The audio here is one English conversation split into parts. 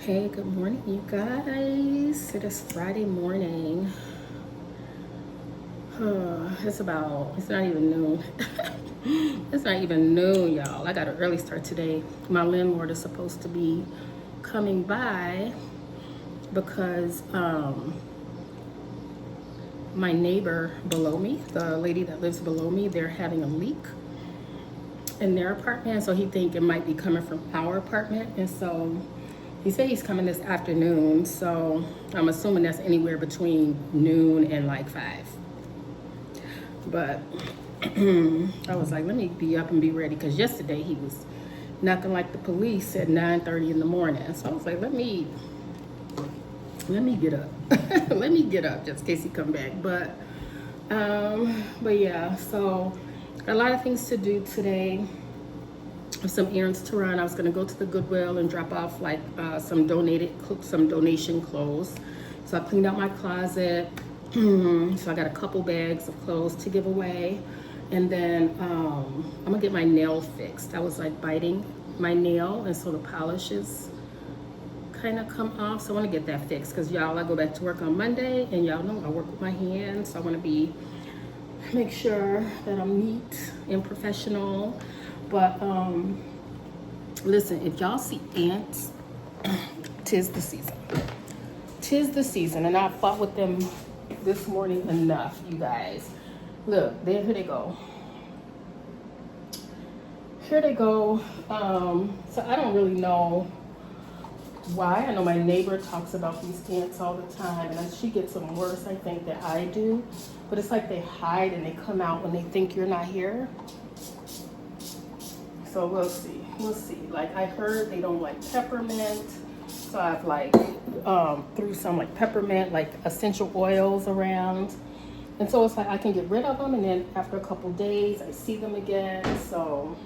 Hey, good morning, you guys. It is Friday morning. It's not even noon. It's not even noon, y'all. I got an early start today. My landlord is supposed to be coming by because my neighbor below me, the lady that lives below me, they're having a leak in their apartment. So he think it might be coming from our apartment. And so he said he's coming this afternoon. So I'm assuming that's anywhere between noon and like 5. But I was like, let me be up and be ready, because yesterday he was knocking like the police at 9:30 in the morning. So I was like, let me get up. Let me get up just in case he come back. But yeah, so got a lot of things to do today. Some errands to run. I was gonna go to the Goodwill and drop off like some donation clothes. So I cleaned out my closet. So I got a couple bags of clothes to give away, and then I'm gonna get my nail fixed. I was like biting my nail, and so the polish is kind of come off. So I want to get that fixed, because y'all, I go back to work on Monday, and y'all know I work with my hands, so I want to make sure that I'm neat and professional. But listen, if y'all see ants, tis the season. Tis the season, and I fought with them this morning enough, you guys. Look, here they go. Here they go. So I don't really know why. I know my neighbor talks about these ants all the time, and she gets them worse, I think, than I do. But it's like they hide and they come out when they think you're not here. So we'll see. We'll see. Like, I heard they don't like peppermint. So I've like threw some like peppermint, like essential oils around. And so it's like I can get rid of them, and then after a couple days I see them again. So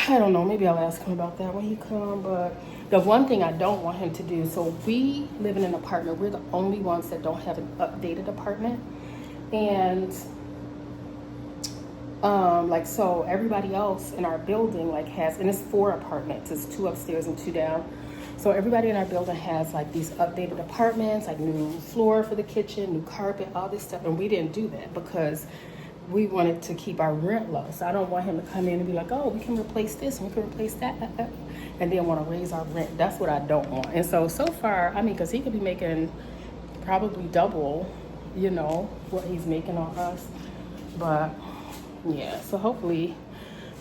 I don't know, maybe I'll ask him about that when he comes. But the one thing I don't want him to do, so we live in an apartment. We're the only ones that don't have an updated apartment. And like, so everybody else in our building like has, and it's 4 apartments, it's 2 upstairs and 2 down. So everybody in our building has like these updated apartments, like new floor for the kitchen, new carpet, all this stuff. And we didn't do that because we wanted to keep our rent low. So I don't want him to come in and be like, oh, we can replace this, we can replace that, and then want to raise our rent. That's what I don't want. And so far, I mean, because he could be making probably double, you know, what he's making on us. But yeah, so hopefully,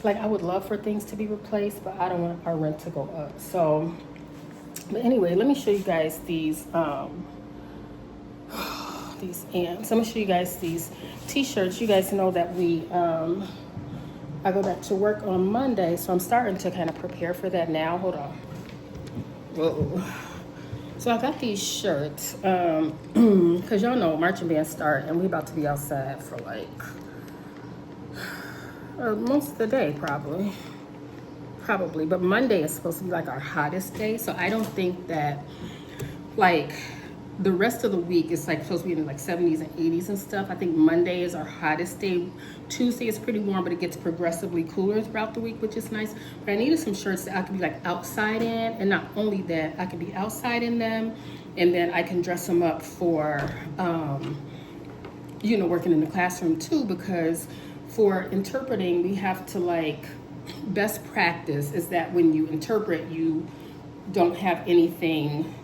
like, I would love for things to be replaced, but I don't want our rent to go up. So, but anyway, let me show you guys these ants. I'm gonna show you guys these t-shirts. You guys know that I go back to work on Monday, so I'm starting to kind of prepare for that now. Hold on. Whoa. So I got these shirts, because y'all know marching band start, and we about to be outside for like most of the day, probably, but Monday is supposed to be like our hottest day. So I don't think that, like, the rest of the week is like supposed to be in like 70s and 80s and stuff. I think Monday is our hottest day. Tuesday is pretty warm, but it gets progressively cooler throughout the week, which is nice. But I needed some shirts that I could be like outside in, and not only that, I could be outside in them, and then I can dress them up for you know, working in the classroom too, because for interpreting, we have to, like, best practice is that when you interpret, you don't have anything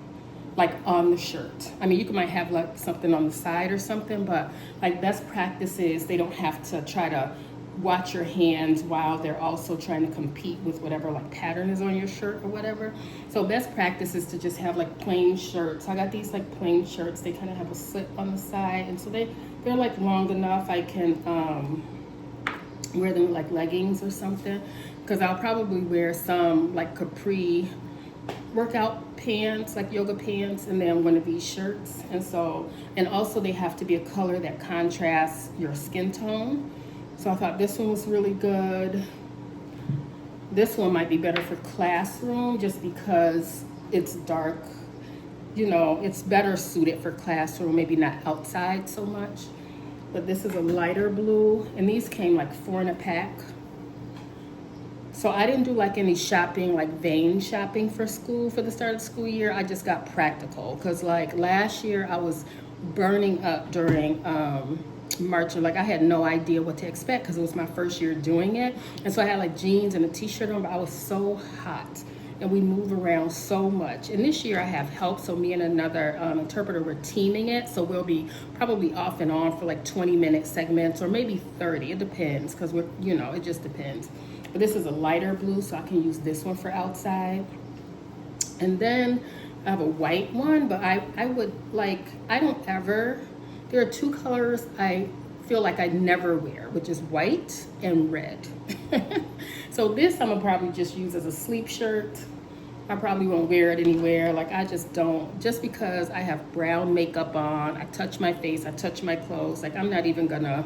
like on the shirt. I mean, you might have like something on the side or something, but like best practice is they don't have to try to watch your hands while they're also trying to compete with whatever like pattern is on your shirt or whatever. So best practice is to just have like plain shirts. I got these like plain shirts. They kind of have a slit on the side, and so they're like long enough. I can wear them like leggings or something, because I'll probably wear some like capri workout pants, like yoga pants, and then one of these shirts. And so, and also they have to be a color that contrasts your skin tone. So I thought this one was really good. This one might be better for classroom just because it's dark. You know, it's better suited for classroom, maybe not outside so much. But this is a lighter blue, and these came like 4 in a pack. So I didn't do like any shopping, like vain shopping for school for the start of the school year. I just got practical because like last year I was burning up during March. Like I had no idea what to expect because it was my first year doing it. And so I had like jeans and a t-shirt on, but I was so hot. And we move around so much. And this year I have help, so me and another interpreter, we're teaming it. So we'll be probably off and on for like 20-minute segments or maybe 30. It depends because we're, it just depends. But this is a lighter blue, so I can use this one for outside. And then I have a white one, but I would like, I don't ever, there are two colors I feel like I never wear, which is white and red. So this I'm gonna probably just use as a sleep shirt. I probably won't wear it anywhere. Like I just don't, just because I have brown makeup on, I touch my face, I touch my clothes, like I'm not even gonna,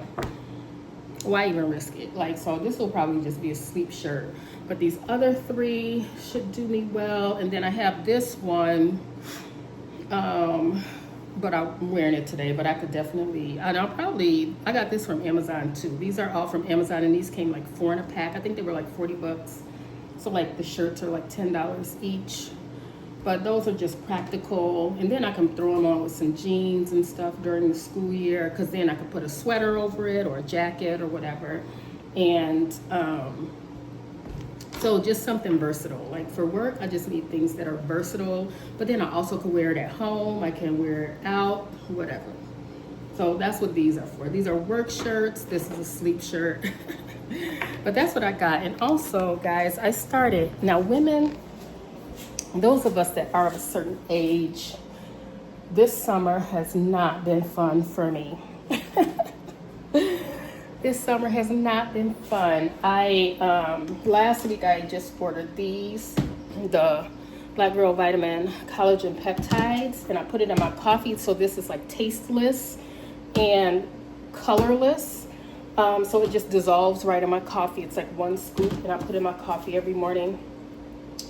why even risk it? Like, so this will probably just be a sleep shirt. But these other three should do me well. And then I have this one, but I'm wearing it today, but I could definitely, I got this from Amazon too. These are all from Amazon and these came like 4 in a pack. I think they were like 40 bucks. So like the shirts are like $10 each. But those are just practical. And then I can throw them on with some jeans and stuff during the school year because then I could put a sweater over it or a jacket or whatever. And so just something versatile. Like for work, I just need things that are versatile. But then I also can wear it at home. I can wear it out, whatever. So that's what these are for. These are work shirts. This is a sleep shirt. But that's what I got. And also, guys, I started, now women, those of us that are of a certain age, this summer has not been fun for me. This summer has not been fun. Last week I just ordered these, the Black Girl Vitamin Collagen Peptides, and I put it in my coffee. So this is like tasteless and colorless. So it just dissolves right in my coffee. It's like 1 scoop, and I put it in my coffee every morning.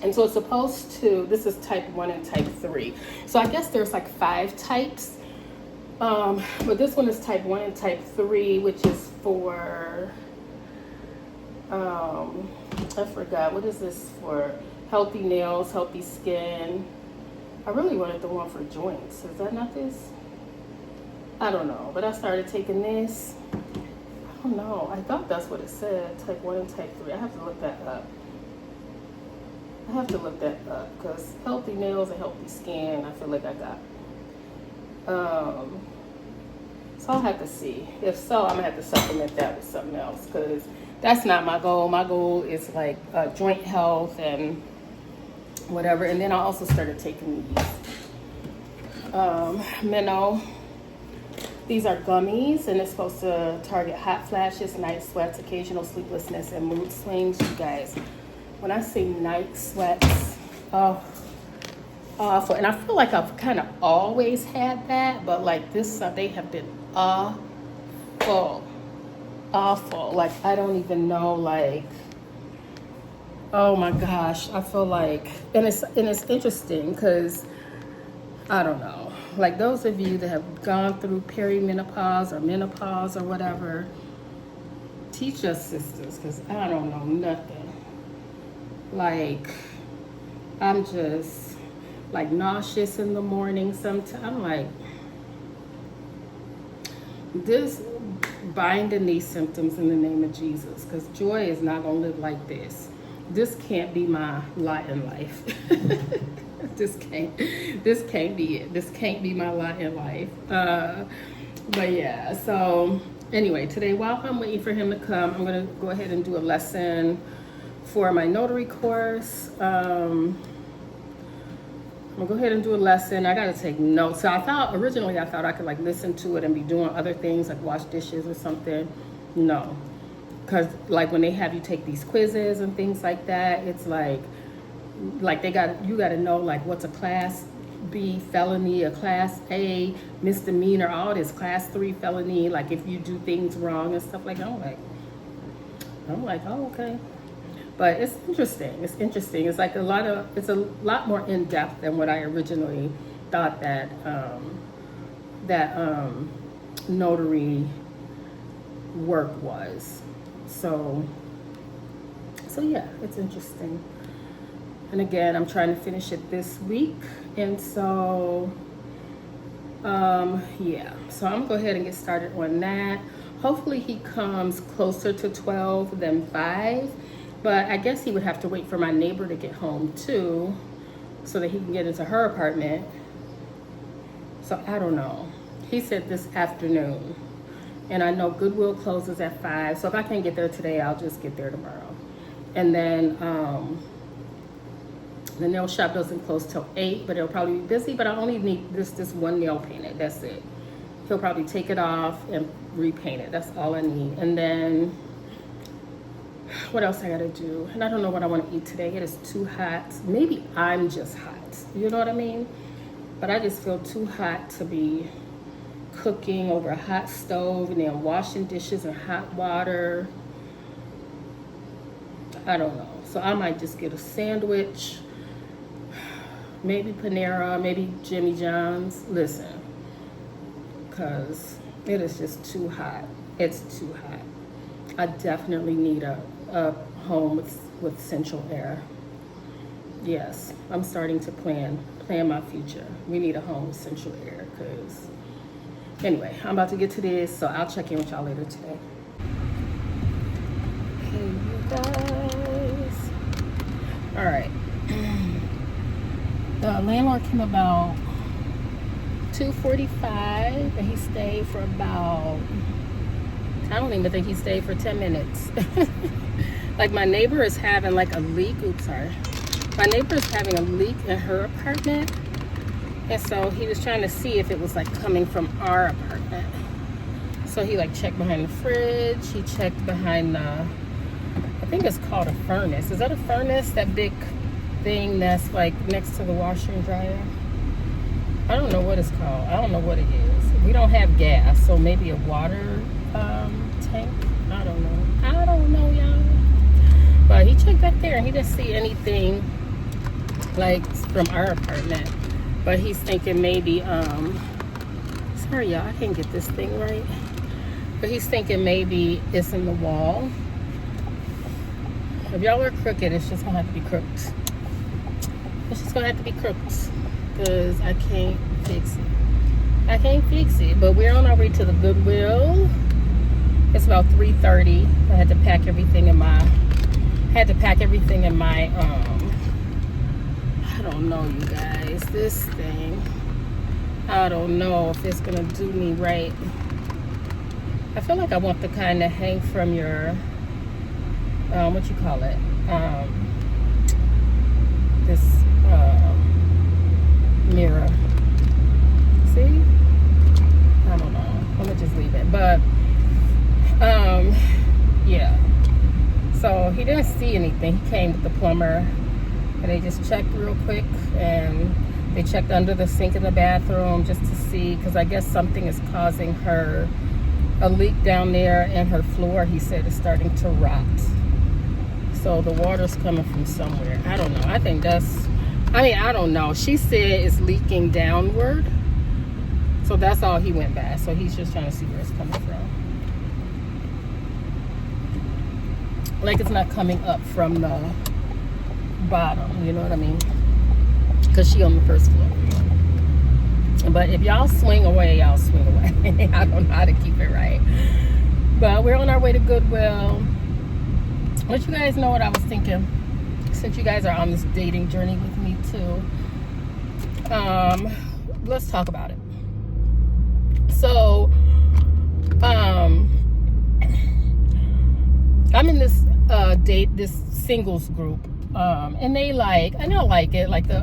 And so it's supposed to, this is type 1 and type 3. So I guess there's like 5 types. But this one is type 1 and type 3, which is for, I forgot, what is this for? Healthy nails, healthy skin. I really wanted the one for joints. Is that not this? I don't know, but I started taking this. I don't know, I thought that's what it said, type 1 and type 3. I have to look that up. Because healthy nails and healthy skin, I feel like I got. So I'll have to see. If so, I'm gonna have to supplement that with something else because that's not my goal. My goal is like joint health and whatever. And then I also started taking these Minnow. These are gummies, and it's supposed to target hot flashes, night sweats, occasional sleeplessness, and mood swings. You guys, when I say night sweats, oh, awful. And I feel like I've kind of always had that, but like this, they have been awful. Like, I don't even know, like, oh my gosh. I feel like, and it's interesting because, I don't know. Like those of you that have gone through perimenopause or menopause or whatever, teach us sisters, because I don't know nothing. Like, I'm just like nauseous in the morning sometimes. I'm like, this, binding these symptoms in the name of Jesus, because Joy is not gonna live like this. This can't be my lot in life. This can't be it. This can't be my lot in life. But yeah, so anyway, today while I'm waiting for him to come, I'm gonna go ahead and do a lesson for my notary course. I'm gonna go ahead and do a lesson. I gotta take notes. So originally I thought I could like listen to it and be doing other things like wash dishes or something. No, because like when they have you take these quizzes and things like that, it's like you gotta know like what's a class B felony, a class A misdemeanor, all this class 3 felony, like if you do things wrong and stuff like that. I'm like, oh, okay. But it's interesting. It's like it's a lot more in depth than what I originally thought that notary work was. So So yeah, it's interesting. And again, I'm trying to finish it this week. And so, yeah. So I'm gonna go ahead and get started on that. Hopefully he comes closer to 12 than 5. But I guess he would have to wait for my neighbor to get home too, so that he can get into her apartment. So I don't know. He said this afternoon. And I know Goodwill closes at 5. So if I can't get there today, I'll just get there tomorrow. And then the nail shop doesn't close till 8, but it'll probably be busy. But I only need this one nail painted. That's it. He'll probably take it off and repaint it. That's all I need. And then what else I gotta do? And I don't know what I want to eat today. It is too hot. Maybe I'm just hot. You know what I mean? But I just feel too hot to be cooking over a hot stove and then washing dishes in hot water. I don't know. So I might just get a sandwich. Maybe Panera, maybe Jimmy John's. Listen, because it is just too hot. It's too hot. I definitely need a home with central air. Yes, I'm starting to plan my future. We need a home with central air, because anyway, I'm about to get to this, so I'll check in with y'all later today. Okay, you guys. All right. The landlord came about 2:45, and he stayed for about, I don't even think he stayed for 10 minutes. Like my neighbor is having like a leak. Oops, sorry. My neighbor is having a leak in her apartment. And so he was trying to see if it was like coming from our apartment. So he like checked behind the fridge. He checked behind the, I think it's called a furnace. Is that a furnace? That big thing that's like next to the washer and dryer? I don't know what it's called. I don't know what it is. We don't have gas, so maybe a water tank. I don't know, y'all. But he checked back there and he didn't see anything like from our apartment. But he's thinking maybe, sorry y'all, I can't get this thing right. But he's thinking maybe it's in the wall. If y'all are crooked, it's just gonna have to be crooked. It's just gonna have to be crooked, because I can't fix it. I can't fix it. But we're on our way to the Goodwill. It's about 3:30. I had to pack everything in my, I don't know, you guys. This thing, I don't know if it's gonna do me right. I feel like I want the kind that hang from your, what you call it? This mirror. See? I don't know. I'm gonna just leave it. But yeah. So he didn't see anything. He came with the plumber, and they just checked real quick, and they checked under the sink in the bathroom just to see, because I guess something is causing her a leak down there, and her floor, he said, is starting to rot. So the water's coming from somewhere. I don't know. I think that's, I don't know. She said it's leaking downward. So that's all he went by. So he's just trying to see where it's coming from. Like it's not coming up from the bottom, you know what I mean? Because she on the first floor. But if y'all swing away, y'all swing away. I don't know how to keep it right. But we're on our way to Goodwill. Let you guys know what I was thinking, since you guys are on this dating journey with me too. Let's talk about it. So I'm in this this singles group, and they like, and I like it, like the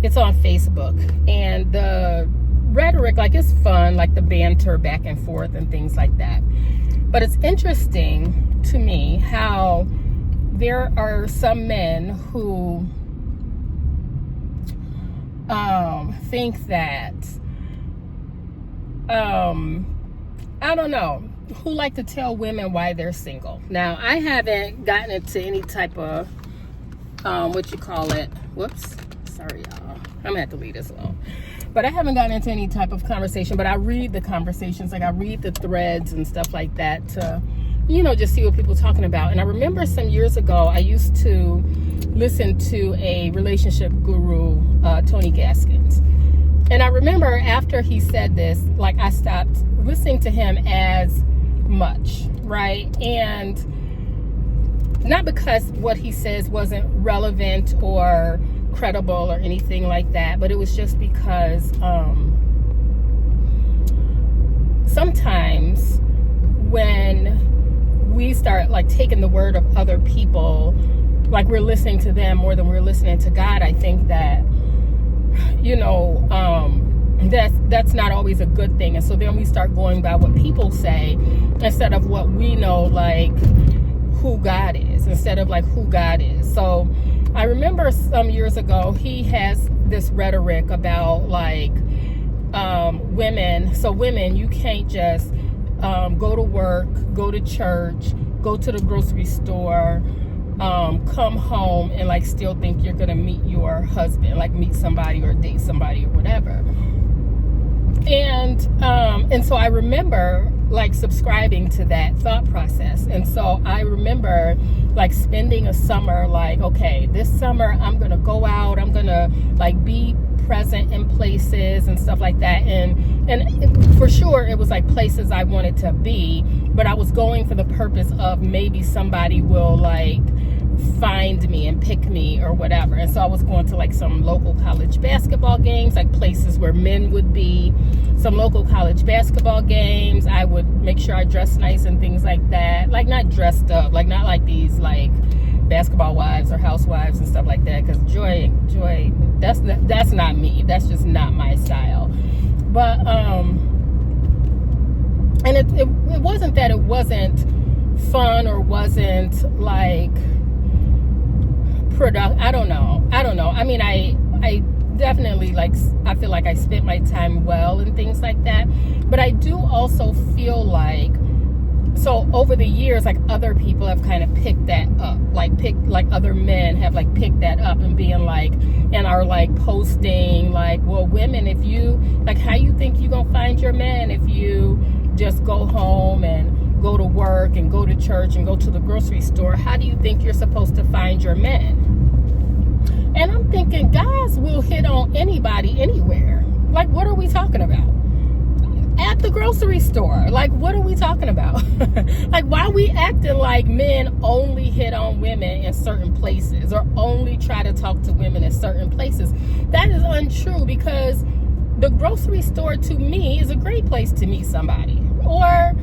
it's on Facebook, and the rhetoric, like, it's fun, like the banter back and forth and things like that. But it's interesting to me how there are some men who think that I don't know, who like to tell women why they're single. Now, I haven't gotten into any type of what you call it, whoops, sorry y'all, I'm gonna have to leave this alone. But I haven't gotten into any type of conversation, but I read the conversations, like I read the threads and stuff like that to just see what people are talking about. And I remember some years ago, I used to listen to a relationship guru, Tony Gaskins. And I remember after he said this, like, I stopped listening to him as much, right? And not because what he says wasn't relevant or credible or anything like that, but it was just because sometimes when we start like taking the word of other people, like we're listening to them more than we're listening to God, I think that, that's not always a good thing. And so then we start going by what people say instead of what we know, like who God is, instead of like who God is. So I remember some years ago, he has this rhetoric about like women. So women, you can't just go to work, go to church, go to the grocery store, come home and like still think you're gonna meet your husband, like meet somebody or date somebody or whatever. And so I remember like subscribing to that thought process. And so I remember like spending a summer like, okay, this summer I'm gonna go out, I'm gonna like be present in places and stuff like that. And for sure it was like places I wanted to be, but I was going for the purpose of maybe somebody will like find me and pick me or whatever. And so I was going to like some local college basketball games, like places where men would be, some local college basketball games. I would make sure I dressed nice and things like that, like not dressed up, like not like these like basketball wives or housewives and stuff like that, because joy, that's not me. That's just not my style. But and it wasn't that it wasn't fun or wasn't like I don't know. I mean, I definitely like, I feel like I spent my time well and things like that. But I do also feel like, so over the years, like other people have kind of picked that up, like other men have like picked that up and being like, and are like posting like, well, women, if you like, how you think you gonna find your man if you just go home and go to work and go to church and go to the grocery store? How do you think you're supposed to find your men? And I'm thinking, guys will hit on anybody anywhere. Like, what are we talking about? At the grocery store. Like, what are we talking about? Like, why are we acting like men only hit on women in certain places or only try to talk to women in certain places? That is untrue, because the grocery store to me is a great place to meet somebody. Or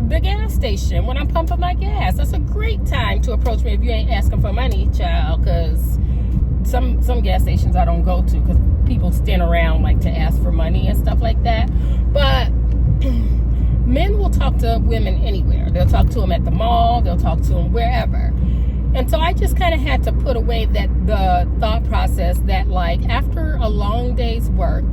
the gas station when I'm pumping my gas. That's a great time to approach me if you ain't asking for money, child, because some gas stations I don't go to because people stand around like to ask for money and stuff like that. But men will talk to women anywhere. They'll talk to them at the mall, they'll talk to them wherever. And so I just kind of had to put away that the thought process that like after a long day's work,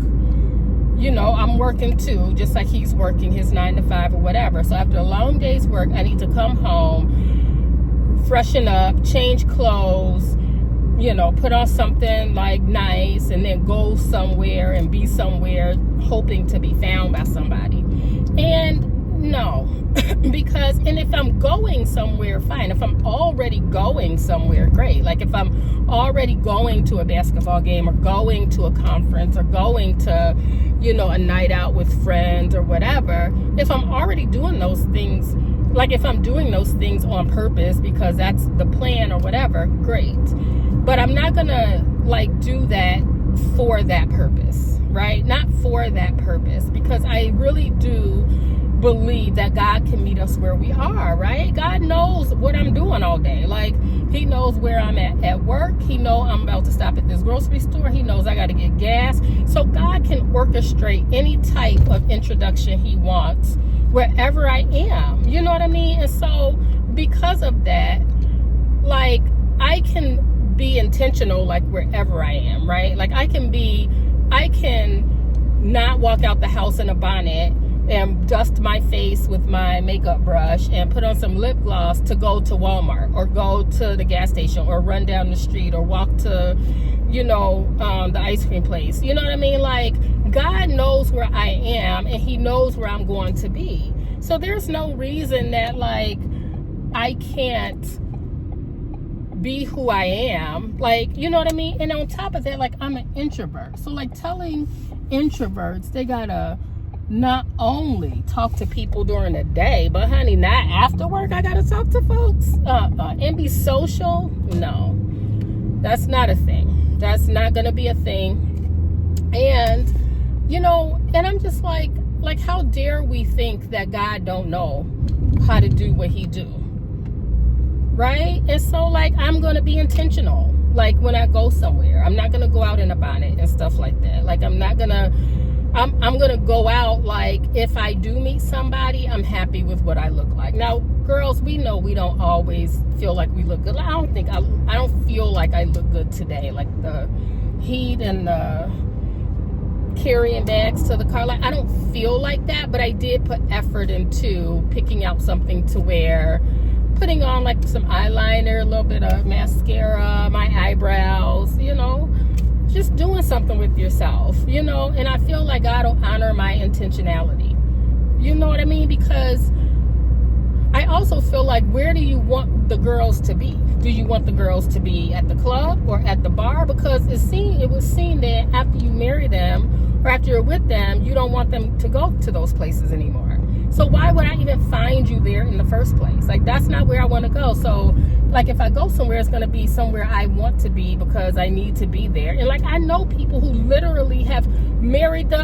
I'm working too, just like he's working his 9 to 5 or whatever. So after a long day's work, I need to come home, freshen up, change clothes, put on something like nice, and then go somewhere and be somewhere hoping to be found by somebody. And no, because, and if I'm going somewhere, fine. If I'm already going somewhere, great. Like if I'm already going to a basketball game or going to a conference or going to, a night out with friends or whatever, if I'm already doing those things, like if I'm doing those things on purpose because that's the plan or whatever, great. But I'm not gonna like do that for that purpose, right? Not for that purpose, because I really do believe that God can meet us where we are, right? God knows what I'm doing all day. Like he knows where I'm at work. He knows I'm about to stop at this grocery store. He knows I got to get gas. So God can orchestrate any type of introduction he wants wherever I am. You know what I mean? And so because of that, like I can be intentional like wherever I am, right? Like I can not walk out the house in a bonnet and dust my face with my makeup brush and put on some lip gloss to go to Walmart or go to the gas station or run down the street or walk to, the ice cream place. You know what I mean? Like God knows where I am and he knows where I'm going to be. So there's no reason that like I can't be who I am, like, you know what I mean? And on top of that, like, I'm an introvert. So like telling introverts they gotta not only talk to people during the day, but honey, not after work, I gotta talk to folks and be social. No, that's not a thing. That's not gonna be a thing. And you know, and I'm just like how dare we think that God don't know how to do what he do, right? And so like I'm gonna be intentional. Like when I go somewhere, I'm not gonna go out in a bonnet and stuff like that. Like I'm gonna go out, like if I do meet somebody, I'm happy with what I look like. Now girls, we know we don't always feel like we look good. I don't feel like I look good today. Like the heat and the carrying bags to the car, like I don't feel like that, but I did put effort into picking out something to wear, putting on like some eyeliner, a little bit of mascara, my eyebrows, you know, just doing something with yourself, you know. And I feel like God will honor my intentionality, you know what I mean? Because I also feel like, where do you want the girls to be? Do you want the girls to be at the club or at the bar? Because it was seen that after you marry them or after you're with them, you don't want them to go to those places anymore. So why would I even find you there in the first place? Like, that's not where I want to go. So like if I go somewhere, it's going to be somewhere I want to be because I need to be there. And like I know people who literally have married the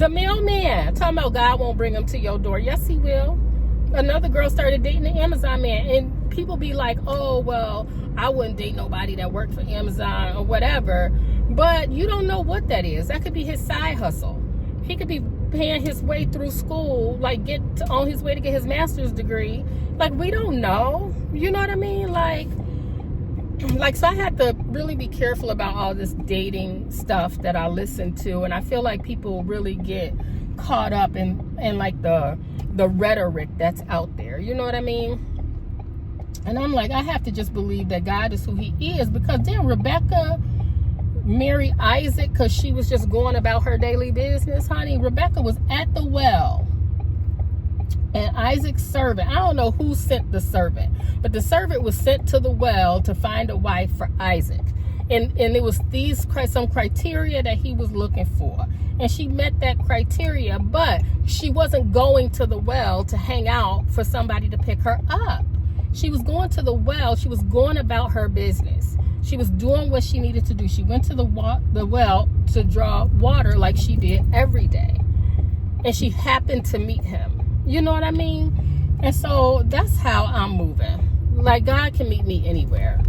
mailman, talking about God won't bring them to your door. Yes, he will. Another girl started dating the Amazon man, and people be like, oh, well, I wouldn't date nobody that worked for Amazon or whatever. But you don't know what that is. That could be his side hustle. He could be paying his way through school, like on his way to get his master's degree. Like, we don't know. You know what I mean? Like, so I had to really be careful about all this dating stuff that I listen to. And I feel like people really get caught up in like the rhetoric that's out there. You know what I mean? And I'm like, I have to just believe that God is who he is, because then Rebecca married Isaac because she was just going about her daily business. Honey, Rebecca was at the well, and Isaac's servant, I don't know who sent the servant, but the servant was sent to the well to find a wife for Isaac. And it was some criteria that he was looking for. And she met that criteria, but she wasn't going to the well to hang out for somebody to pick her up. She was going to the well. She was going about her business. She was doing what she needed to do. She went to the well to draw water like she did every day. And she happened to meet him. You know what I mean? And so that's how I'm moving. Like, God can meet me anywhere.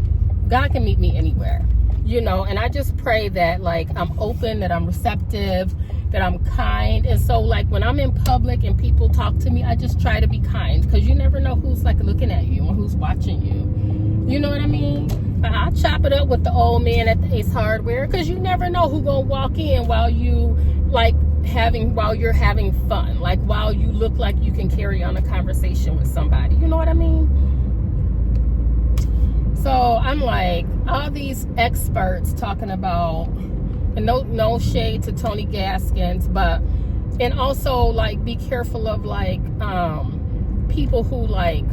God can meet me anywhere. You know, and I just pray that, like, I'm open, that I'm receptive, that I'm kind. And so, like, when I'm in public and people talk to me, I just try to be kind, because you never know who's, like, looking at you and who's watching you. You know what I mean? I'll chop it up with the old man at the Ace Hardware, because you never know who's gonna walk in while you're having fun, like while you look like you can carry on a conversation with somebody. You know what I mean? So I'm like, all these experts talking about, and no shade to Tony Gaskins, but, and also like be careful of like people who like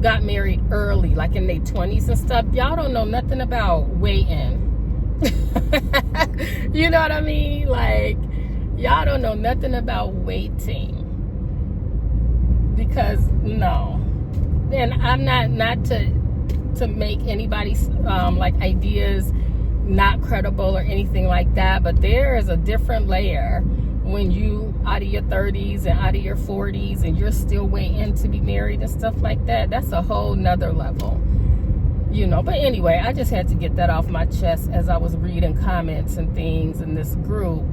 got married early, like in their 20s and stuff. Y'all don't know nothing about waiting. You know what I mean? Like, y'all don't know nothing about waiting, because no. And I'm not to make anybody's like ideas not credible or anything like that, but there is a different layer when you out of your 30s and out of your 40s and you're still waiting to be married and stuff like that. That's a whole nother level, you know. But anyway, I just had to get that off my chest as I was reading comments and things in this group,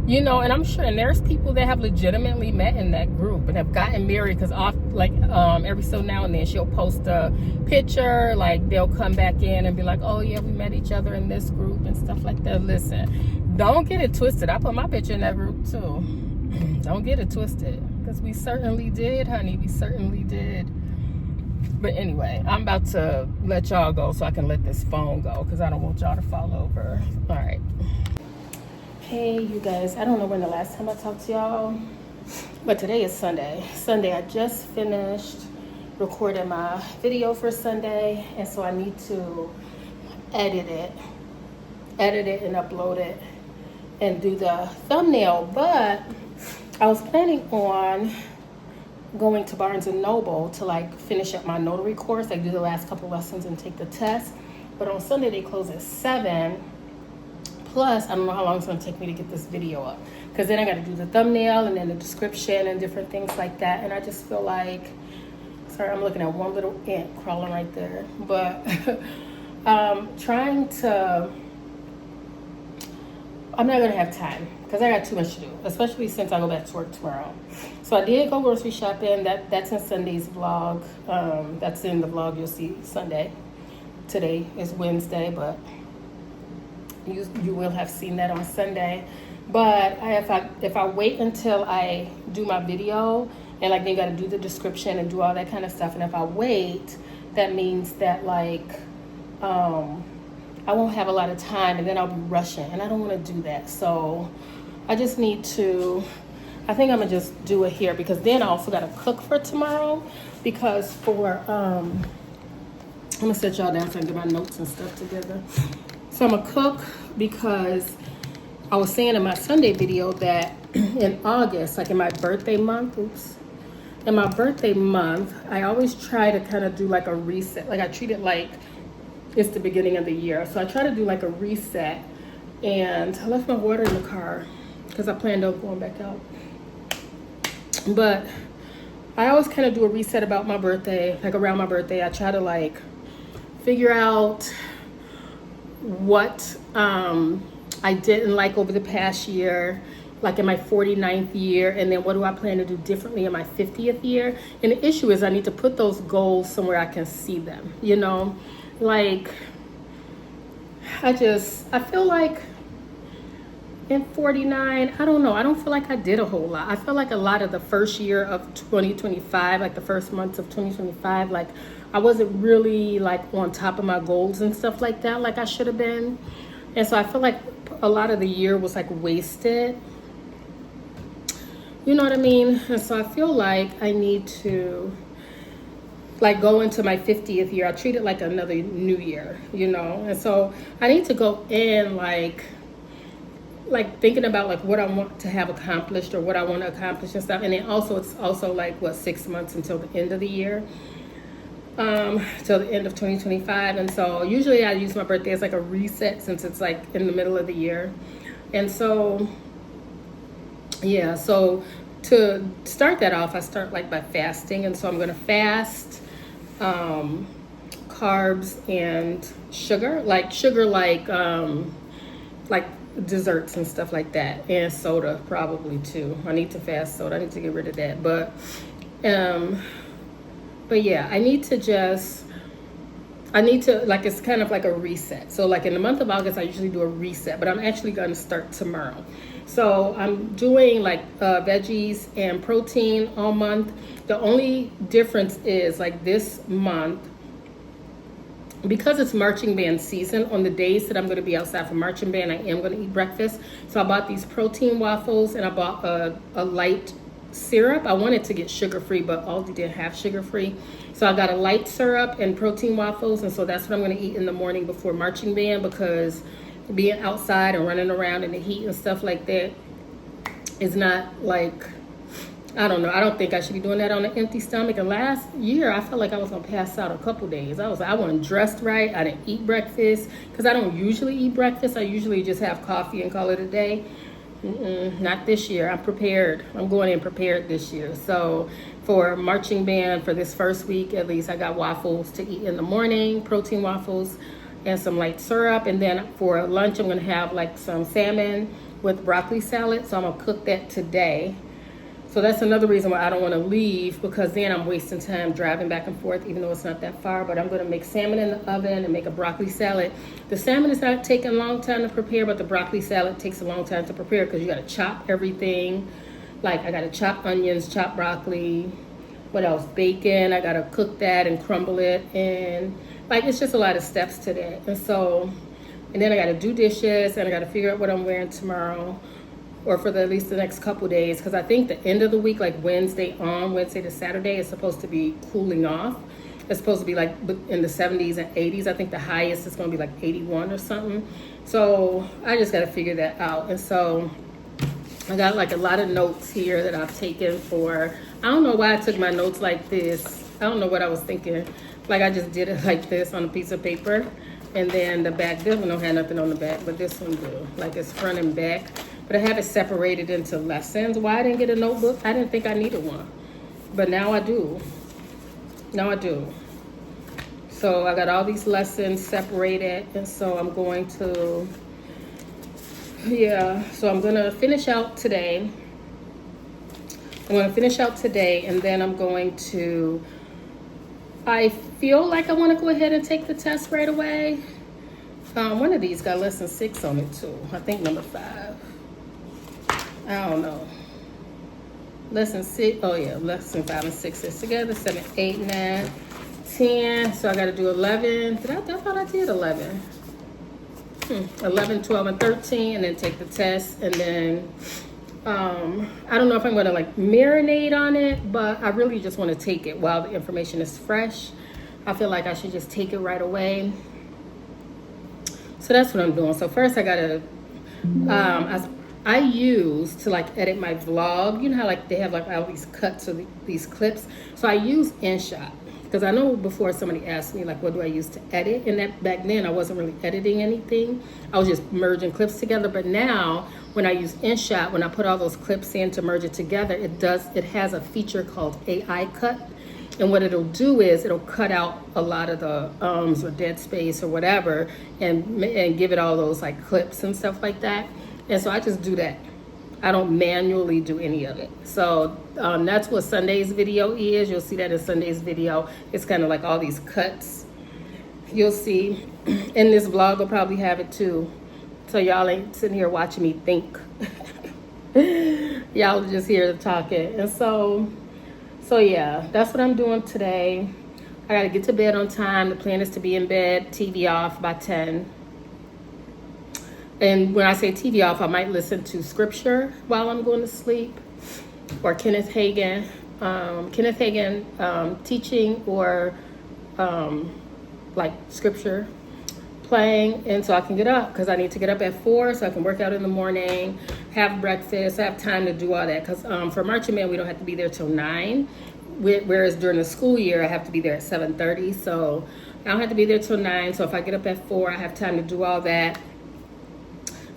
you know. And I'm sure, and there's people that have legitimately met in that group and have gotten married, because every so now and then she'll post a picture, like they'll come back in and be like, oh yeah, we met each other in this group and stuff like that. Listen, don't get it twisted. I put my picture in that group too. Don't get it twisted, because we certainly did, honey. We certainly did. But anyway, I'm about to let y'all go so I can let this phone go, because I don't want y'all to fall over. All right. Hey, you guys. I don't know when the last time I talked to y'all, but today is Sunday. I just finished recording my video for Sunday, and so I need to edit it and upload it and do the thumbnail. But I was planning on going to Barnes and Noble to like finish up my notary course, like do the last couple lessons and take the test. But on Sunday they close at 7. Plus, I don't know how long it's gonna take me to get this video up, because then I gotta do the thumbnail and then the description and different things like that. And I just feel like, sorry, I'm looking at one little ant crawling right there. But I'm not gonna have time because I got too much to do, especially since I go back to work tomorrow. So I did go grocery shopping. That's in Sunday's vlog. That's in the vlog you'll see Sunday. Today is Wednesday, but you will have seen that on Sunday. But if I wait until I do my video, and like, then you got to do the description and do all that kind of stuff, and if I wait, that means that like I won't have a lot of time, and then I'll be rushing, and I don't want to do that. So I just need to, I think I'm gonna just do it here, because then I also got to cook for tomorrow, because for I'm gonna set y'all down so I can get my notes and stuff together. So I'm gonna cook because I was saying in my Sunday video that in August, like in my birthday month, in my birthday month, I always try to kind of do like a reset. Like I treat it like it's the beginning of the year. So I try to do like a reset. And I left my water in the car because I planned on going back out. But I always kind of do a reset about my birthday, like around my birthday. I try to like figure out what I didn't like over the past year, like in my 49th year, and then what do I plan to do differently in my 50th year. And the issue is I need to put those goals somewhere I can see them, you know? Like, I feel like in 49, I don't know, I don't feel like I did a whole lot. I feel like a lot of the first year of 2025, like the first months of 2025, like I wasn't really like on top of my goals and stuff like that, like I should have been. And so I feel like a lot of the year was like wasted. You know what I mean? And so I feel like I need to like go into my 50th year. I treat it like another new year, you know? And so I need to go in like thinking about like what I want to have accomplished or what I want to accomplish and stuff. And then also it's also like 6 months until the end of the year, till the end of 2025. And so usually I use my birthday as like a reset, since it's like in the middle of the year. And so yeah, so to start that off, I start like by fasting. And so I'm going to fast carbs and sugar, like desserts and stuff like that, and soda probably too. I need to fast soda. I need to get rid of that. But yeah, I need to like, it's kind of like a reset. So like in the month of August, I usually do a reset, but I'm actually going to start tomorrow. So I'm doing like veggies and protein all month. The only difference is like this month, because it's marching band season, on the days that I'm going to be outside for marching band, I am going to eat breakfast. So I bought these protein waffles, and I bought a light syrup. I wanted to get sugar-free, but Aldi didn't have sugar-free. So I got a light syrup and protein waffles, and so that's what I'm going to eat in the morning before marching band, because being outside and running around in the heat and stuff like that is not like, I don't know. I don't think I should be doing that on an empty stomach. And last year, I felt like I was going to pass out a couple days. I wasn't dressed right. I didn't eat breakfast, because I don't usually eat breakfast. I usually just have coffee and call it a day. Not this year. I'm prepared. I'm going in prepared this year. So for marching band, for this first week at least, I got waffles to eat in the morning, protein waffles and some light syrup. And then for lunch, I'm going to have like some salmon with broccoli salad. So I'm going to cook that today. So that's another reason why I don't want to leave, because then I'm wasting time driving back and forth, even though it's not that far. But I'm going to make salmon in the oven and make a broccoli salad. The salmon is not taking a long time to prepare, but the broccoli salad takes a long time to prepare, because you got to chop everything. Like I got to chop onions, chop broccoli, what else? Bacon. I got to cook that and crumble it. And like, it's just a lot of steps to that. And so, and then I got to do dishes, and I got to figure out what I'm wearing tomorrow. or for at least the next couple days, because I think the end of the week, like Wednesday to Saturday, is supposed to be cooling off. It's supposed to be like in the 70s and 80s. I think the highest is going to be like 81 or something. So I just got to figure that out. And so I got like a lot of notes here that I've taken for, I don't know why I took my notes like this. I don't know what I was thinking. Like I just did it like this on a piece of paper. And then the back, this one don't have nothing on the back, but this one do. Like it's front and back. But I have it separated into lessons. Why I didn't get a notebook? I didn't think I needed one. But now I do. Now I do. So I got all these lessons separated, and so I'm going to, so I'm gonna finish out today. And then I'm going to, I feel like I want to go ahead and take the test right away. One of these got lesson 6 on it too. I think number 5. I don't know. Lesson 6, oh yeah, lesson 5 and 6 is together. 7, 8, 9, 10. So I got to do 11. I thought I did 11. 11, 12, and 13, and then take the test. And then I don't know if I'm going to like marinate on it, but I really just want to take it while the information is fresh. I feel like I should just take it right away. So that's what I'm doing. So first I got to, I use to like edit my vlog. You know how like they have like all these cuts or these clips. So I use InShot because I know before somebody asked me like what do I use to edit, and that back then I wasn't really editing anything. I was just merging clips together. But now when I use InShot, when I put all those clips in to merge it together, it has a feature called AI cut. And what it'll do is it'll cut out a lot of the ums or dead space or whatever, and give it all those like clips and stuff like that. And so I just do that. I don't manually do any of it. So that's what Sunday's video is. You'll see that in Sunday's video. It's kind of like all these cuts. You'll see in this vlog, I'll probably have it too. So y'all ain't sitting here watching me think. Y'all are just here talking. And so yeah, that's what I'm doing today. I gotta get to bed on time. The plan is to be in bed, TV off by 10. And when I say TV off, I might listen to scripture while I'm going to sleep, or Kenneth Hagin teaching, or like scripture playing. And so I can get up, because I need to get up at 4 so I can work out in the morning, have breakfast, have time to do all that. Because for Marching Man, we don't have to be there till 9, whereas during the school year, I have to be there at 7:30. So I don't have to be there till 9. So if I get up at 4, I have time to do all that.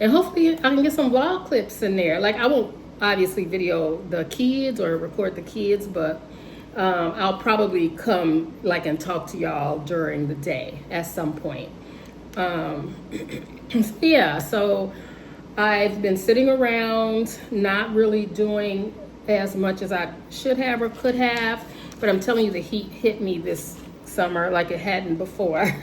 And hopefully I can get some vlog clips in there. Like I won't obviously video the kids or record the kids, but I'll probably come like and talk to y'all during the day at some point. Yeah, so I've been sitting around, not really doing as much as I should have or could have, but I'm telling you, the heat hit me this summer like it hadn't before.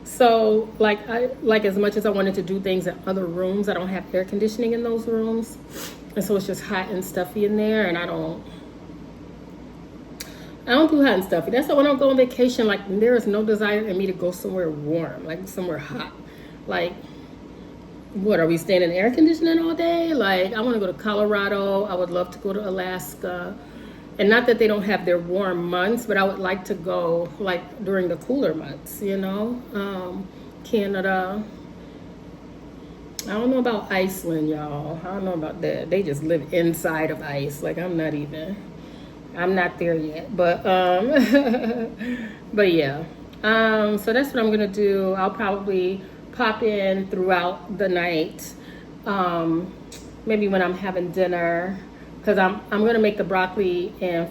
So like as much as I wanted to do things in other rooms, I don't have air conditioning in those rooms. And so it's just hot and stuffy in there, and I don't do hot and stuffy. That's why when I go on vacation, like there is no desire in me to go somewhere warm, like somewhere hot. Like, what, are we staying in air conditioning all day? Like, I want to go to Colorado. I would love to go to Alaska. And not that they don't have their warm months, but I would like to go like during the cooler months, you know. Canada. I don't know about Iceland, y'all. I don't know about that. They just live inside of ice. Like I'm not there yet. But but yeah. So that's what I'm gonna do. I'll probably pop in throughout the night. Maybe when I'm having dinner. Because I'm going to make the broccoli and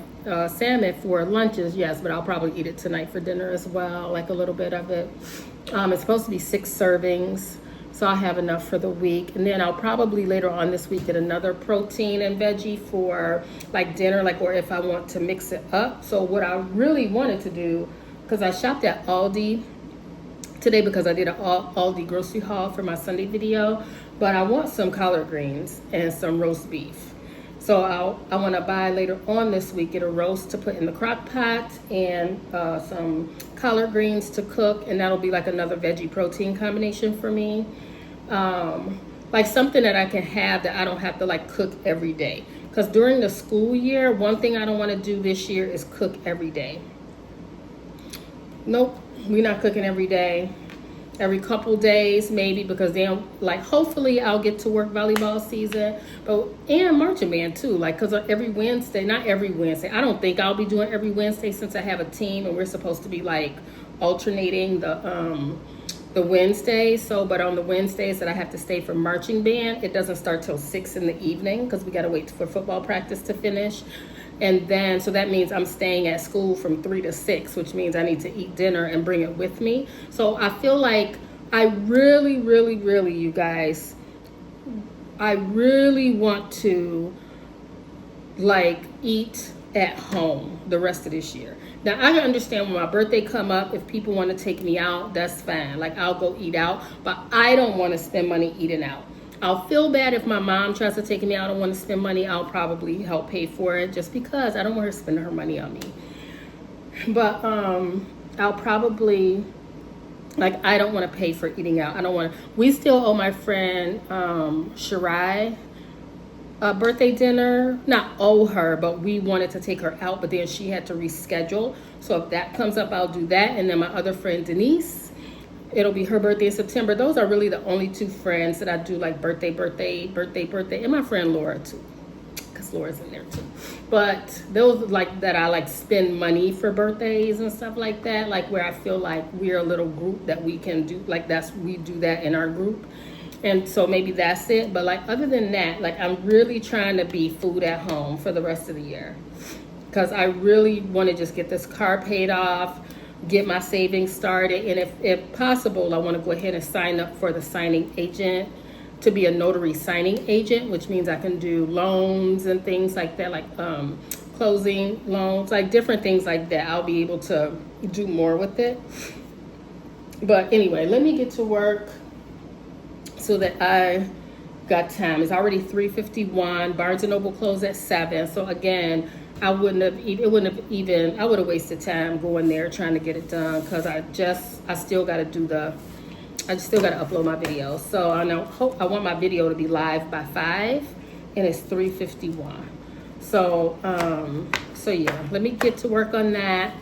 salmon for lunches, yes, but I'll probably eat it tonight for dinner as well, like a little bit of it. It's supposed to be 6 servings, so I'll have enough for the week. And then I'll probably later on this week get another protein and veggie for like dinner, like, or if I want to mix it up. So what I really wanted to do, because I shopped at Aldi today because I did an Aldi grocery haul for my Sunday video, but I want some collard greens and some roast beef. So I want to buy later on this week, get a roast to put in the crock pot and some collard greens to cook, and that'll be like another veggie protein combination for me. like something that I can have that I don't have to like cook every day. Because during the school year, one thing I don't want to do this year is cook every day. Nope, we're not cooking every day. Every couple days maybe, because then like hopefully I'll get to work volleyball season, but and marching band too, like because every Wednesday, not every Wednesday, I don't think I'll be doing every Wednesday since I have a team and we're supposed to be like alternating the Wednesdays. So but on the Wednesdays that I have to stay for marching band, it doesn't start till 6 in the evening because we got to wait for football practice to finish. And then, so that means I'm staying at school from 3 to 6, which means I need to eat dinner and bring it with me. So I feel like I really, you guys, I really want to like eat at home the rest of this year. Now I can understand when my birthday come up, if people want to take me out, that's fine. Like I'll go eat out, but I don't want to spend money eating out. I'll feel bad if my mom tries to take me out and want to spend money. I'll probably help pay for it just because I don't want her spending her money on me. But I'll probably, like, I don't want to pay for eating out. I don't want to. We still owe my friend Shirai a birthday dinner. Not owe her, but we wanted to take her out, but then she had to reschedule. So if that comes up, I'll do that. And then my other friend Denise, it'll be her birthday in September. Those are really the only two friends that I do like birthday. And my friend Laura too, because Laura's in there too. But those like that I like spend money for birthdays and stuff like that. Like where I feel like we're a little group that we can do, like we do that in our group. And so maybe that's it. But like other than that, like I'm really trying to be food at home for the rest of the year. Because I really want to just get this car paid off, get my savings started, and if possible, I want to go ahead and sign up for the signing agent to be a notary signing agent, which means I can do loans and things like that, like closing loans, like different things like that. I'll be able to do more with it. But anyway, let me get to work so that I got time. It's already 3:51. Barnes & Noble closed at 7. So again, I would have wasted time going there trying to get it done because I still got to upload my video. So I want my video to be live by 5 and it's 3:51. So yeah, let me get to work on that.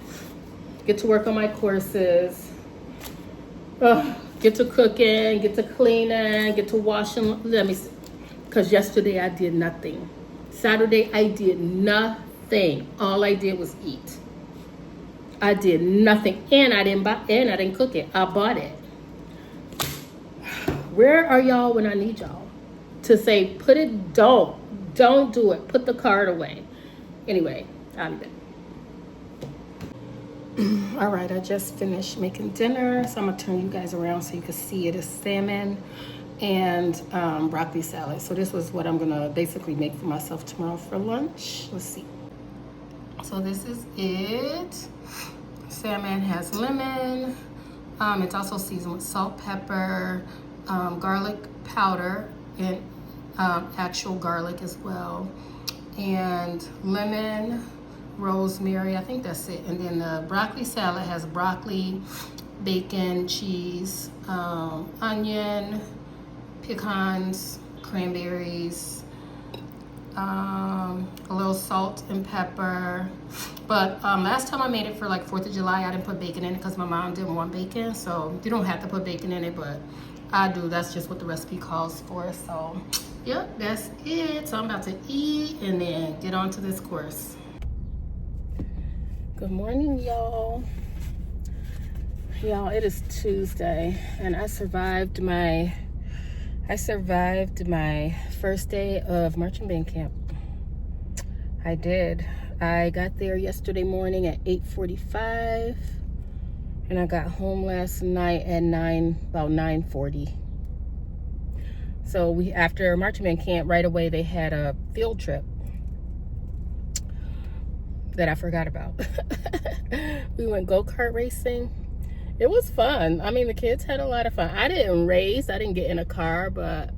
Get to work on my courses. Get to cooking, get to cleaning, get to washing. Let me see. Because yesterday I did nothing. Saturday I did nothing. All I did was eat. I did nothing, and I didn't cook it. I bought it. Where are y'all when I need y'all to say don't do it, put the card away? Anyway, I'll be back. All right, I just finished making dinner, so I'm gonna turn you guys around so you can see it. Is salmon and broccoli salad. So this was what I'm gonna basically make for myself tomorrow for lunch. Let's see. So this is it. Salmon has lemon. It's also seasoned with salt, pepper, garlic powder, and actual garlic as well, and lemon, rosemary. I think that's it. And then the broccoli salad has broccoli, bacon, cheese, onion, pecans, cranberries, a little salt and pepper. But last time I made it for like 4th of July, I didn't put bacon in it because my mom didn't want bacon. So you don't have to put bacon in it, but I do. That's just what the recipe calls for. So yep, that's it. So I'm about to eat and then get on to this course. Good morning, y'all. Y'all, it is Tuesday and I survived my first day of marching band camp. I did. I got there yesterday morning at 8:45 and I got home last night at about 9:40. So after marching band camp, right away they had a field trip that I forgot about. We went go-kart racing. It was fun. I mean, the kids had a lot of fun. I didn't race. I didn't get in a car, but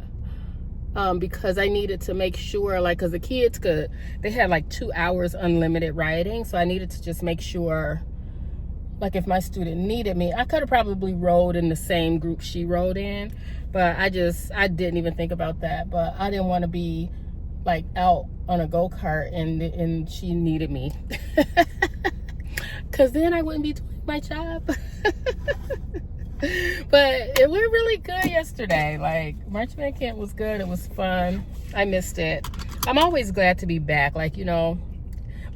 because I needed to make sure, like, because the kids they had like 2 hours unlimited riding. So I needed to just make sure, like if my student needed me, I could have probably rode in the same group she rode in, but I didn't even think about that. But I didn't want to be like out on a go-kart and she needed me because then I wouldn't be doing my job. But it went really good yesterday. Like, March Band Camp was good. It was fun. I missed it. I'm always glad to be back. Like, you know,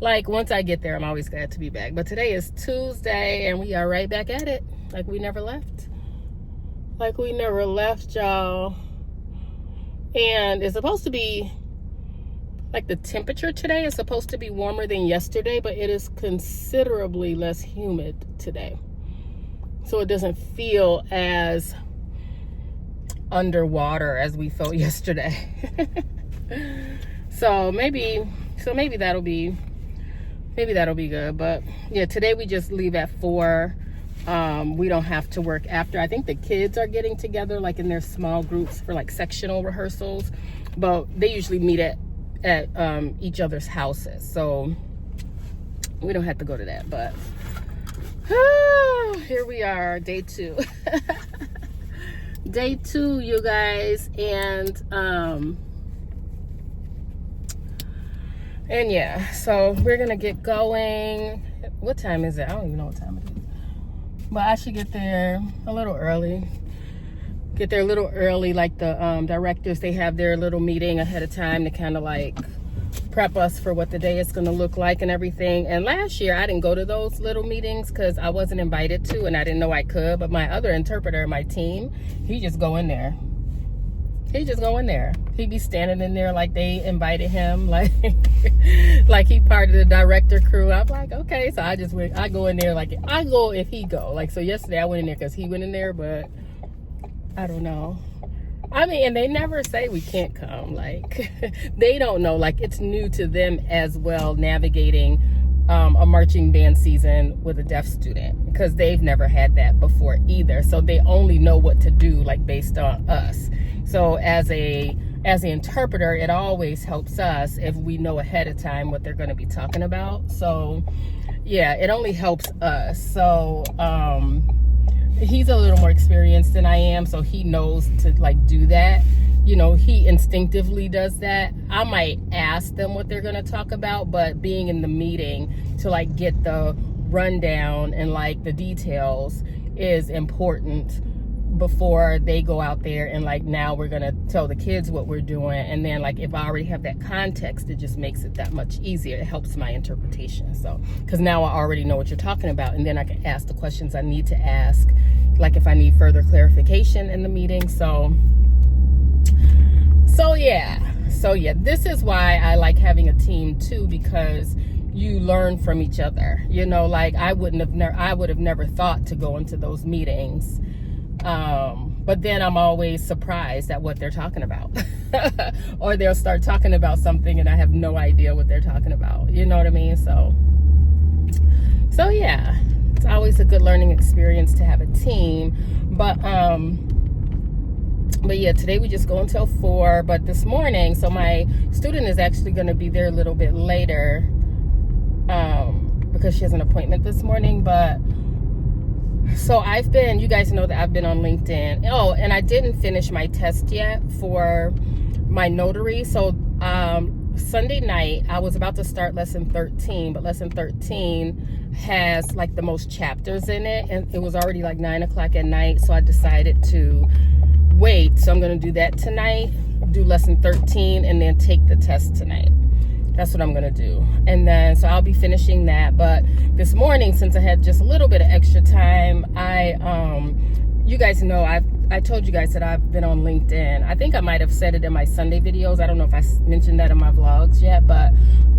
like once I get there, I'm always glad to be back. But today is Tuesday and we are right back at it. Like we never left. Like we never left, y'all. And it's supposed to be, like the temperature today is supposed to be warmer than yesterday, but it is considerably less humid today. So it doesn't feel as underwater as we felt yesterday. so maybe that'll be good. But yeah, today we just leave at 4. We don't have to work after. I think the kids are getting together like in their small groups for like sectional rehearsals, but they usually meet at each other's houses, so we don't have to go to that. But here we are, day 2. Day 2, you guys. And yeah, so we're gonna get going. What time is it? I don't even know what time it is, but I should get there a little early. Like the directors, they have their little meeting ahead of time to kind of like prep us for what the day is going to look like and everything. And last year I didn't go to those little meetings because I wasn't invited to and I didn't know I could. But my other interpreter, my team, he just go in there. He'd be standing in there like they invited him, like like he part of the director crew. I'm like, okay. So I go in there like I go if he go. Like, so yesterday I went in there because he went in there, but I don't know. I mean, and they never say we can't come. Like, they don't know. Like, it's new to them as well, navigating a marching band season with a deaf student, because they've never had that before either. So they only know what to do, like, based on us. So as an interpreter, it always helps us if we know ahead of time what they're going to be talking about. So, yeah, it only helps us. So, he's a little more experienced than I am, so he knows to like do that. You know, he instinctively does that. I might ask them what they're going to talk about, but being in the meeting to like get the rundown and like the details is important before they go out there. And like, now we're going to tell the kids what we're doing, and then like if I already have that context, it just makes it that much easier. It helps my interpretation. So because now I already know what you're talking about, and then I can ask the questions I need to ask, like if I need further clarification in the meeting. So yeah, this is why I like having a team too, because you learn from each other. You know, like I would have never thought to go into those meetings. But then I'm always surprised at what they're talking about. Or they'll start talking about something and I have no idea what they're talking about. You know what I mean? So yeah, it's always a good learning experience to have a team. But yeah, today we just go until 4. But this morning, so my student is actually going to be there a little bit later, because she has an appointment this morning. But so you guys know that I've been on LinkedIn. Oh, and I didn't finish my test yet for my notary. So Sunday night, I was about to start lesson 13, but lesson 13 has like the most chapters in it. And it was already like 9 o'clock at night. So I decided to wait. So I'm going to do that tonight, do lesson 13, and then take the test tonight. That's what I'm going to do. And then, so I'll be finishing that. But this morning, since I had just a little bit of extra time, you guys know, I told you guys that I've been on LinkedIn. I think I might have said it in my Sunday videos. I don't know if I mentioned that in my vlogs yet, but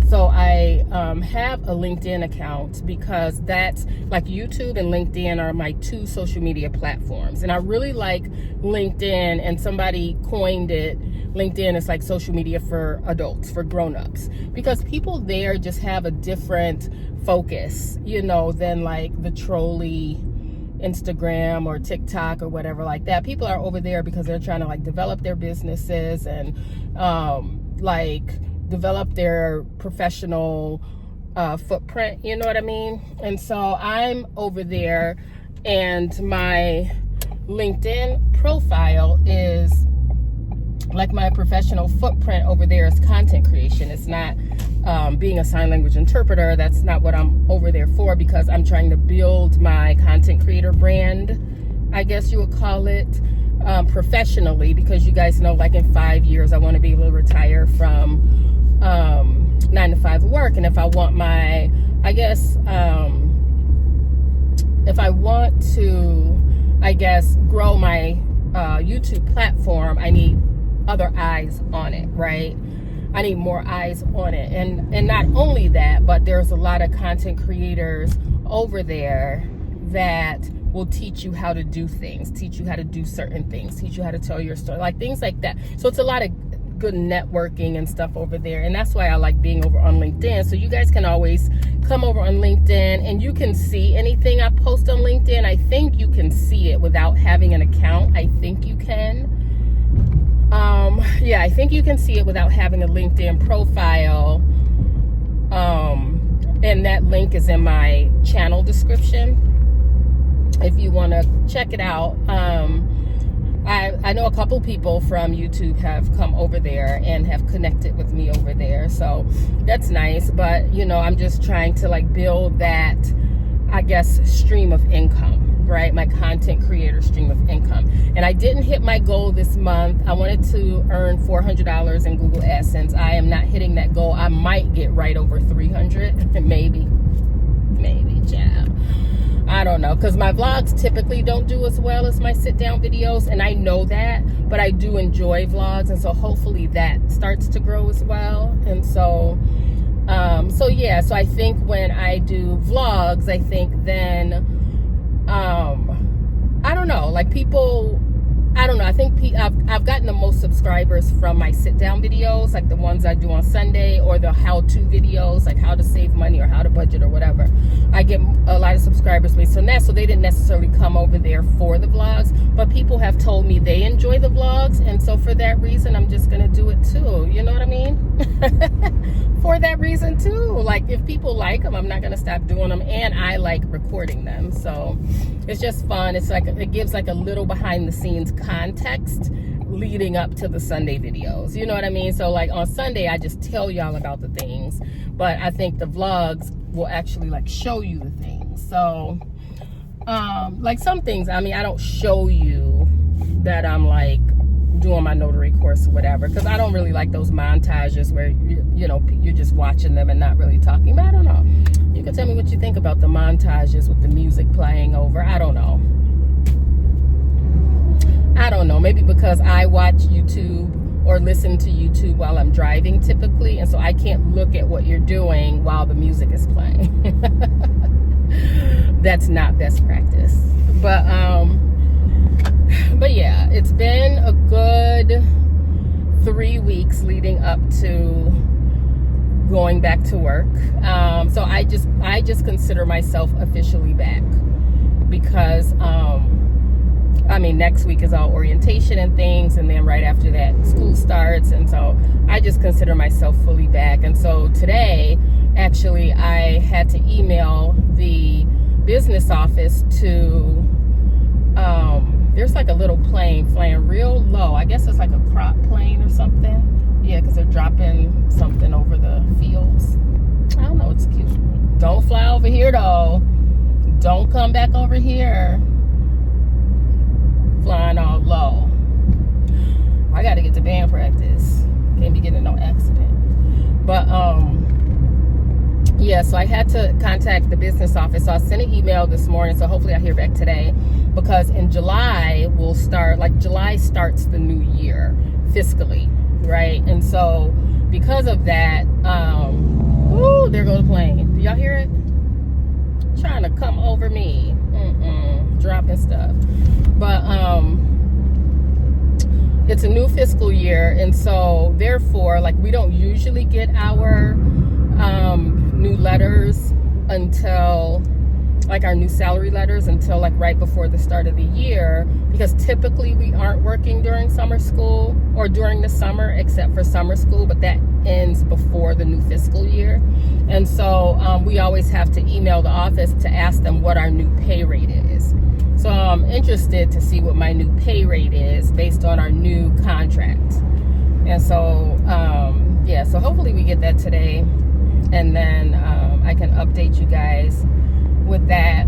so I have a LinkedIn account because that's like YouTube and LinkedIn are my 2 social media platforms. And I really like LinkedIn, and somebody coined it. LinkedIn is like social media for adults, for grown-ups, because people there just have a different focus, you know, than like the trolley Instagram or TikTok or whatever like that. People are over there because they're trying to like develop their businesses and like develop their professional footprint, you know what I mean? And so I'm over there, and my LinkedIn profile is like my professional footprint over there is content creation. It's not being a sign language interpreter. That's not what I'm over there for, because I'm trying to build my content creator brand, I guess you would call it, professionally, because you guys know, like in 5 years, I want to be able to retire from 9-to-5 work. And if I want my, I guess, if I want to, I guess, grow my YouTube platform, I need other eyes on it, right? I need more eyes on it. And not only that, but there's a lot of content creators over there that will teach you how to do things, teach you how to do certain things, teach you how to tell your story, like things like that. So it's a lot of good networking and stuff over there. And that's why I like being over on LinkedIn. So you guys can always come over on LinkedIn and you can see anything I post on LinkedIn. I think you can see it without having an account. I think you can. Yeah, I think you can see it without having a LinkedIn profile. And that link is in my channel description if you want to check it out. I know a couple people from YouTube have come over there and have connected with me over there, so that's nice. But you know, I'm just trying to like build that, I guess, stream of income, right? My content creator stream of income. And I didn't hit my goal this month. I wanted to earn $400 in Google AdSense. I am not hitting that goal. I might get right over 300, maybe, child. I don't know, because my vlogs typically don't do as well as my sit down videos, and I know that, but I do enjoy vlogs, and so hopefully that starts to grow as well. And so yeah, so I think when I do vlogs, I think then I don't know, like people, I don't know, I think I've gotten the most subscribers from my sit down videos, like the ones I do on Sunday, or the how-to videos, like how to save money or how to budget or whatever. I get a lot of subscribers based on that, so they didn't necessarily come over there for the vlogs, but people have told me they enjoy the vlogs, and so for that reason, I'm just gonna do it too, you know what I mean? For that reason too, like if people like them, I'm not gonna stop doing them, and I like recording them, so it's just fun. It's like, it gives like a little behind the scenes context leading up to the Sunday videos, you know what I mean? So like on Sunday, I just tell y'all about the things, but I think the vlogs will actually like show you the things. So like some things, I mean, I don't show you that I'm like doing my notary course or whatever, because I don't really like those montages where you know, you're just watching them and not really talking. But I don't know, you can tell me what you think about the montages with the music playing over. I don't know, maybe because I watch YouTube or listen to YouTube while I'm driving typically, and so I can't look at what you're doing while the music is playing. That's not best practice. But yeah, it's been a good 3 weeks leading up to going back to work. So I just consider myself officially back, because I mean, next week is all orientation and things, and then right after that school starts, and so I just consider myself fully back. And so today, actually, I had to email the business office to there's like a little plane flying real low. I guess it's like a crop plane or something. Yeah, because they're dropping something over the fields. I don't know, it's cute. Don't fly over here though. Don't come back over here flying all low. I gotta get to band practice. Can't be getting in no accident. But yeah, so I had to contact the business office. So I sent an email this morning, so hopefully I hear back today, because in July we'll start, like July starts the new year fiscally, right? And so because of that, ooh, there goes the plane. Do y'all hear it? Trying to come over me. Dropping stuff. But it's a new fiscal year, and so therefore, like, we don't usually get our new letters until, like, our new salary letters until like right before the start of the year, because typically we aren't working during summer school or during the summer, except for summer school, but that ends before the new fiscal year. And so we always have to email the office to ask them what our new pay rate is. So I'm interested to see what my new pay rate is based on our new contract. And so, yeah, so hopefully we get that today. And then I can update you guys with that,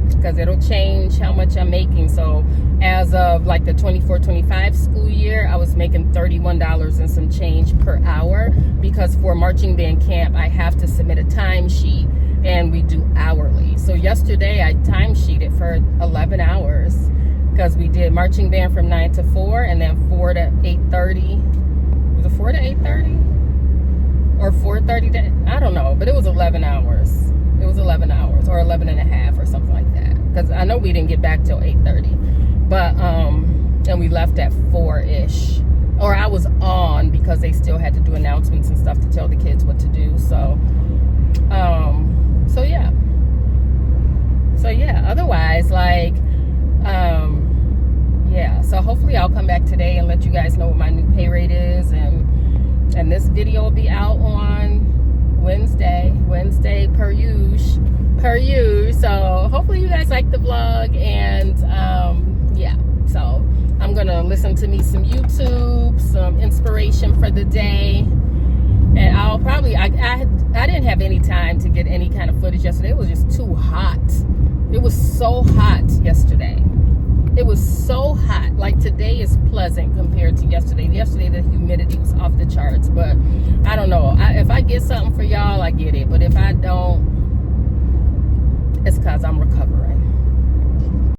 because it'll change how much I'm making. So as of like the 24-25 school year, I was making $31 and some change per hour, because for marching band camp, I have to submit a timesheet, and we do hourly. So yesterday I timesheeted for 11 hours, because we did marching band from 9 to 4, and then 4 to 8:30. Was it 4 to 8:30? Or 4:30 to, I don't know, but it was 11 hours. It was 11 hours or 11 and a half or something like that. Because I know we didn't get back till 8:30. But, and we left at 4-ish. Or I was on, because they still had to do announcements and stuff to tell the kids what to do. So, so yeah. So yeah, otherwise, like, yeah. So hopefully I'll come back today and let you guys know what my new pay rate is. And this video will be out on Wednesday per usual. So hopefully you guys like the vlog, and yeah, so I'm gonna listen to me some YouTube, some inspiration for the day, and I'll probably I didn't have any time to get any kind of footage yesterday. It was just too hot. It was so hot yesterday. It was so hot. Like, today is pleasant compared to yesterday. Yesterday the humidity was off the charts, but I don't know. If I get something for y'all, I get it. But if I don't,